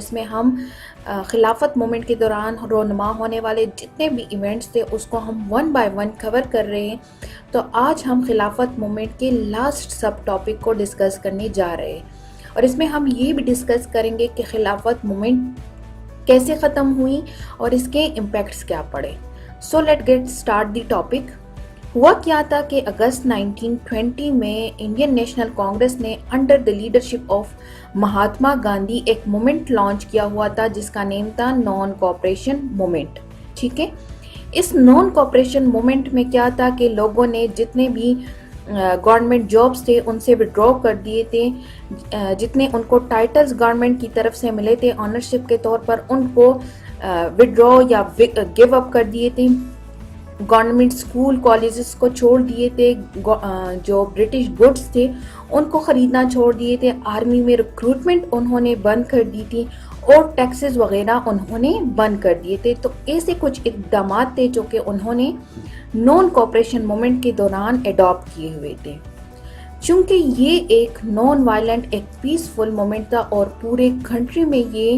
اس میں ہم خلافت مومنٹ کے دوران رونما ہونے والے جتنے بھی ایونٹس تھے اس کو ہم ون بائی ون کور کر رہے ہیں. تو آج ہم خلافت مومنٹ کے لاسٹ سب ٹاپک کو ڈسکس کرنے جا رہے ہیں, اور اس میں ہم یہ بھی ڈسکس کریں گے کہ خلافت مومنٹ کیسے ختم ہوئی اور اس کے امپیکٹس کیا پڑے. So let get start the topic. ہوا کیا تھا کہ اگست 1920 میں انڈین نیشنل کانگریس نے under the leadership of Mahatma Gandhi ایک مومنٹ لانچ کیا ہوا تھا جس کا نیم تھا نان کوآپریشن مومنٹ. ٹھیک ہے, اس نان کوآپریشن مومنٹ میں کیا تھا کہ لوگوں نے جتنے بھی گورنمنٹ جابس تھے ان سے وڈرا کر دیے تھے, جتنے ان کو ٹائٹلز گورنمنٹ کی طرف سے ملے تھے آنرشپ کے طور پر ان کو وڈرا یا گیو اپ کر دیے تھے. گورنمنٹ اسکول کالجز کو چھوڑ دیے تھے, جو برٹش گڈس تھے ان کو خریدنا چھوڑ دیے تھے, آرمی میں ریکروٹمنٹ انہوں نے بند کر دی تھی اور ٹیکسز وغیرہ انہوں نے بند کر دیے تھے. تو ایسے کچھ اقدامات تھے جو کہ انہوں نے نان کوآپریشن مومنٹ کے دوران اڈاپٹ کیے ہوئے تھے. چونکہ یہ ایک نان وائلنٹ ایک پیسفل مومنٹ تھا اور پورے کنٹری میں یہ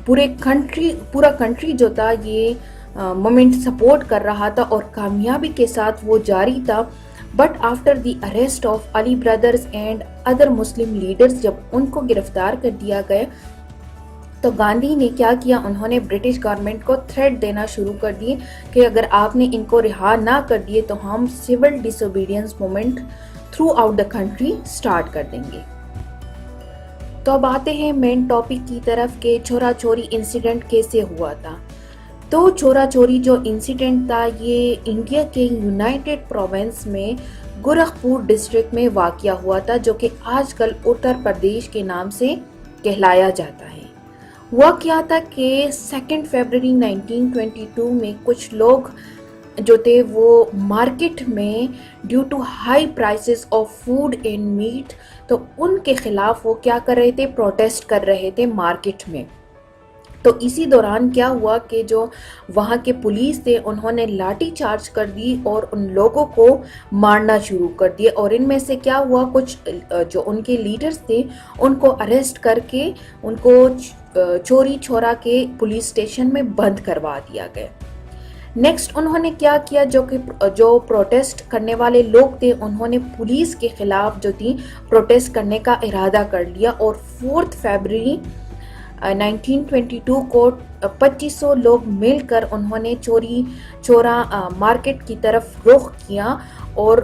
پورا کنٹری جو تھا یہ مومنٹ سپورٹ کر رہا تھا اور کامیابی کے ساتھ وہ جاری تھا. But after the arrest of Ali brothers and other Muslim leaders, جب ان کو گرفتار کر دیا گیا تو گاندھی نے کیا کیا, انہوں نے برٹش گورنمنٹ کو تھریٹ دینا شروع کر دیے کہ اگر آپ نے ان کو رہا نہ کر دیے تو ہم civil disobedience movement throughout the country start کر دیں گے. تو اب آتے ہیں مین ٹاپک کی طرف کہ چھورا چھوری انسیڈنٹ کیسے ہوا تھا. تو چھورا چھوری جو انسیڈنٹ تھا یہ انڈیا کے یونائٹڈ پروونس میں گورکھپور ڈسٹرکٹ میں واقع ہوا تھا, جو کہ آج کل اتر پردیش کے نام سے کہلایا جاتا ہے. ہوا کیا تھا کہ 2 فروری 1922 میں کچھ لوگ جو تھے وہ مارکیٹ میں due to high prices of food and meat, تو ان کے خلاف وہ کیا کر رہے تھے, پروٹیسٹ کر رہے تھے مارکیٹ میں. تو اسی دوران کیا ہوا کہ جو وہاں کے پولیس تھے انہوں نے لاٹھی چارج کر دی اور ان لوگوں کو مارنا شروع کر دیا, اور ان میں سے کیا ہوا, کچھ جو ان کے لیڈرز تھے ان کو اریسٹ کر کے ان کو چوری چھورا کے پولیس اسٹیشن میں بند کروا دیا گیا. نیکسٹ انہوں نے کیا کیا, جو پروٹیسٹ کرنے والے لوگ تھے انہوں نے پولیس کے خلاف جو تھی پروٹیسٹ کرنے کا ارادہ کر لیا, اور 4 فروری 1922 کو 2500 لوگ مل کر انہوں نے چوری چورا مارکیٹ کی طرف رخ کیا اور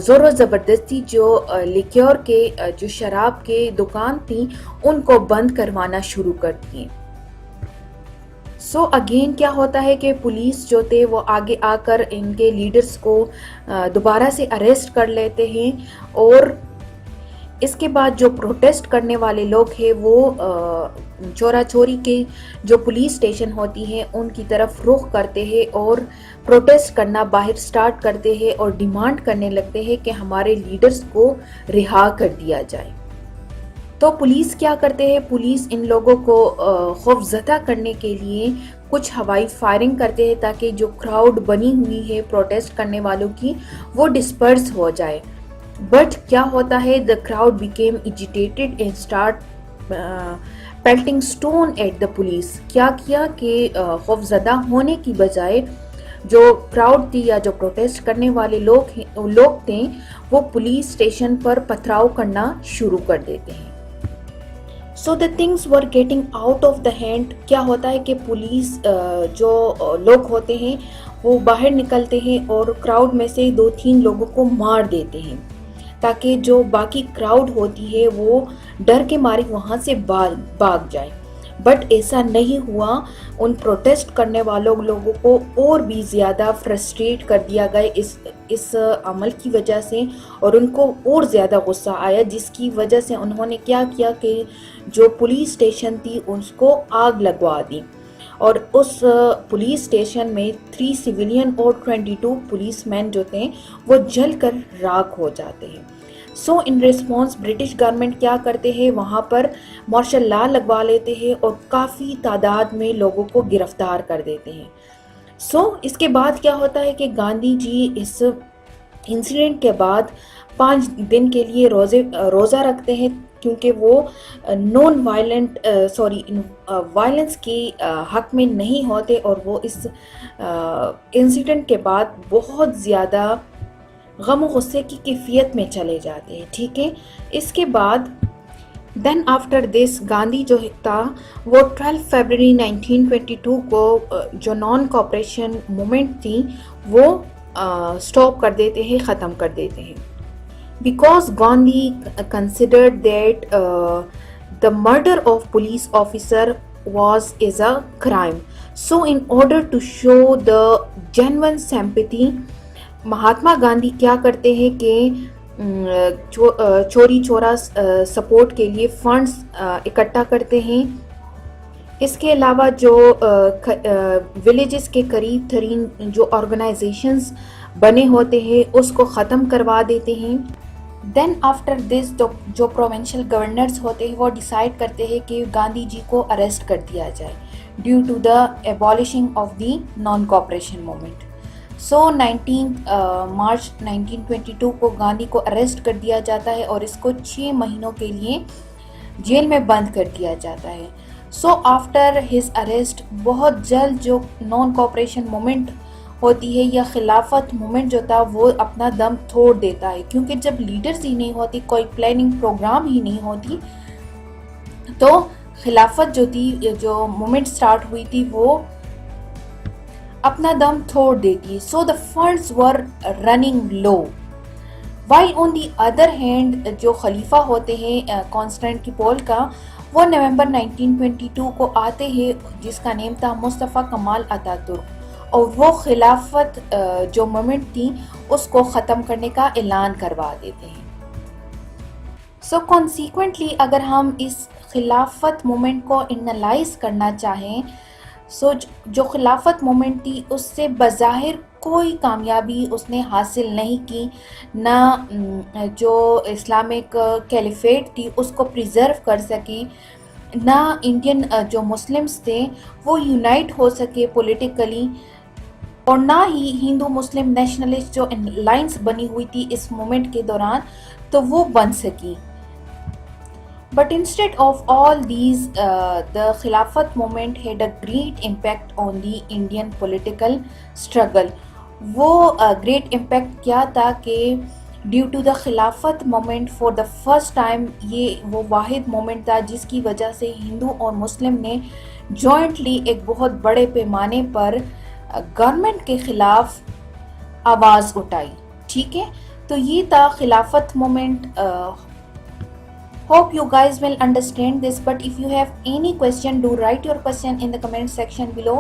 زور و زبردستی جو لیکیور کے جو شراب کے دکان تھی ان کو بند کروانا شروع کر دیے. سو اگین کیا ہوتا ہے کہ پولیس جو تھے وہ آگے آ کر ان کے لیڈرز کو دوبارہ سے اریسٹ کر لیتے ہیں, اور اس کے بعد جو پروٹیسٹ کرنے والے لوگ ہیں وہ چورا چوری کے جو پولیس اسٹیشن ہوتی ہے ان کی طرف رخ کرتے ہیں اور پروٹیسٹ کرنا باہر سٹارٹ کرتے ہیں اور ڈیمانڈ کرنے لگتے ہیں کہ ہمارے لیڈرز کو رہا کر دیا جائے. تو پولیس کیا کرتے ہیں, پولیس ان لوگوں کو خوف زدہ کرنے کے لیے کچھ ہوائی فائرنگ کرتے ہیں تاکہ جو کراؤڈ بنی ہوئی ہے پروٹیسٹ کرنے والوں کی وہ ڈسپرس ہو جائے. بٹ کیا ہوتا ہے, the crowd became agitated and start pelting stone at the police. کیا کیا کہ خوف زدہ ہونے کی بجائے جو کراؤڈ تھی یا جو پروٹیسٹ کرنے والے لوگ تھے وہ پولیس اسٹیشن پر پتھراؤ کرنا شروع کر دیتے ہیں. So the things were getting out of the hand. کیا ہوتا ہے کہ پولیس جو لوگ ہوتے ہیں وہ باہر نکلتے ہیں اور کراؤڈ میں سے 2-3 لوگوں کو مار دیتے ہیں تاکہ جو باقی کراؤڈ ہوتی ہے وہ ڈر کے مارے وہاں سے بھاگ جائے. بٹ ایسا نہیں ہوا, ان پروٹیسٹ کرنے والوں لوگوں کو اور بھی زیادہ فرسٹریٹ کر دیا گیا اس عمل کی وجہ سے, اور ان کو اور زیادہ غصہ آیا, جس کی وجہ سے انہوں نے کیا کیا کہ جو پولیس اسٹیشن تھی اس کو آگ لگوا دی, اور اس پولیس اسٹیشن میں 3 سویلین اور 22 پولیس مین جو تھے وہ جل کر راکھ ہو جاتے ہیں. سو ان ریسپانس برٹش گورنمنٹ کیا کرتے ہیں, وہاں پر مارشل لا لگوا لیتے ہیں اور کافی تعداد میں لوگوں کو گرفتار کر دیتے ہیں. سو اس کے بعد کیا ہوتا ہے کہ گاندھی جی اس انسیڈنٹ کے بعد 5 دن کے لیے روزہ رکھتے ہیں کیونکہ وہ نان وائلنس کی حق میں نہیں ہوتے، اور وہ اس انسیڈنٹ کے بعد بہت زیادہ غم و غصے کی کیفیت میں چلے جاتے ہیں. ٹھیک ہے، اس کے بعد دین آفٹر دس گاندھی جو تھا وہ 12 فیبرری 1922 کو جو نان کوآپریشن مومنٹ تھی وہ اسٹاپ کر دیتے ہیں، ختم کر دیتے ہیں. Because Gandhi considered that the murder of police officer is a crime. So in order to show the genuine sympathy, Mahatma Gandhi کیا کرتے ہیں کہ چوری چورا سپورٹ کے لیے فنڈز اکٹھا کرتے ہیں. اس کے علاوہ جو ولیجز کے قریب ترین جو آرگنائزیشنز بنے ہوتے ہیں اس کو ختم کروا دیتے ہیں. دین آفٹر دس جو پروونشل گورنرز ہوتے ہیں وہ ڈیسائیڈ کرتے ہیں کہ گاندھی جی کو اریسٹ کر دیا جائے due to the abolishing of the non cooperation movement. So 19 March 1922 کو گاندھی کو اریسٹ کر دیا جاتا ہے اور اس کو 6 مہینوں کے لیے جیل میں بند کر دیا جاتا ہے. سو آفٹر ہز اریسٹ بہت جلد جو نان کوآپریشن موومنٹ ہوتی ہے یا خلافت موومنٹ جو تھا وہ اپنا دم توڑ دیتا ہے، کیونکہ جب لیڈرز ہی نہیں ہوتی، کوئی پلاننگ پروگرام ہی نہیں ہوتی، تو خلافت جو تھی، جو موومنٹ سٹارٹ ہوئی تھی، وہ اپنا دم توڑ دیتی. So the funds were running low. While on the other hand جو خلیفہ ہوتے ہیں کانسٹینٹینوپل کا، وہ نومبر 1922 کو آتے ہیں، جس کا نیم تھا مصطفیٰ کمال اتا ترک، اور وہ خلافت جو مومنٹ تھی اس کو ختم کرنے کا اعلان کروا دیتے ہیں. سو کانسیکوینٹلی اگر ہم اس خلافت مومنٹ کو انالائز کرنا چاہیں، سو جو خلافت مومنٹ تھی اس سے بظاہر کوئی کامیابی اس نے حاصل نہیں کی، نہ جو اسلامک کیلیفیٹ تھی اس کو پریزرو کر سکیں، نہ انڈین جو مسلمز تھے وہ یونائٹ ہو سکے پولیٹیکلی، اور نہ ہی ہندو مسلم نیشنلسٹ جو الائنس بنی ہوئی تھی اس مومنٹ کے دوران تو وہ بن سکی. But instead of all these, the Khilafat movement had a great impact on the Indian political struggle. وہ great impact کیا تھا کہ due to the Khilafat movement for the first time یہ وہ واحد مومنٹ تھا جس کی وجہ سے ہندو اور مسلم نے جوائنٹلی ایک بہت بڑے پیمانے پر گورنمنٹ کے خلاف آواز اٹھائی. ٹھیک ہے، تو یہ تھا خلافت moment. Hope you guys will understand this, but if you have any question, do write your question in the comment section below.